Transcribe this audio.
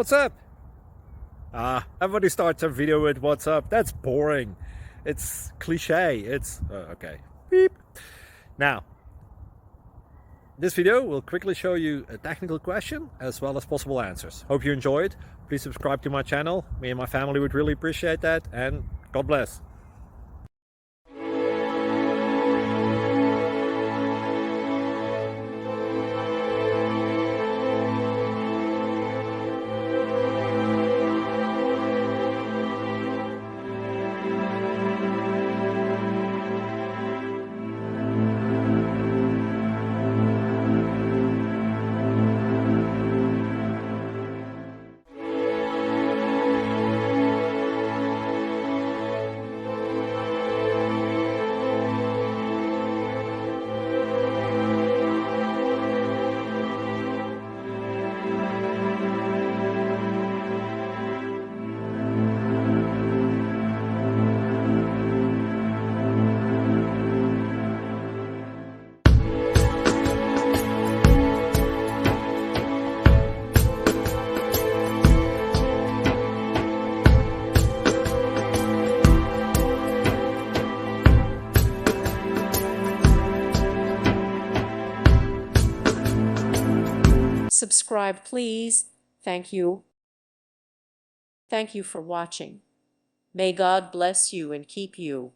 what's up? Everybody starts a video with what's up. That's boring. It's cliche. It's okay. Beep. Now, this video will quickly show you a technical question as well as possible answers. Hope you enjoyed. Please subscribe to my channel. Me and my family would really appreciate that, and God bless. Subscribe, please. Thank you. Thank you for watching. May God bless you and keep you.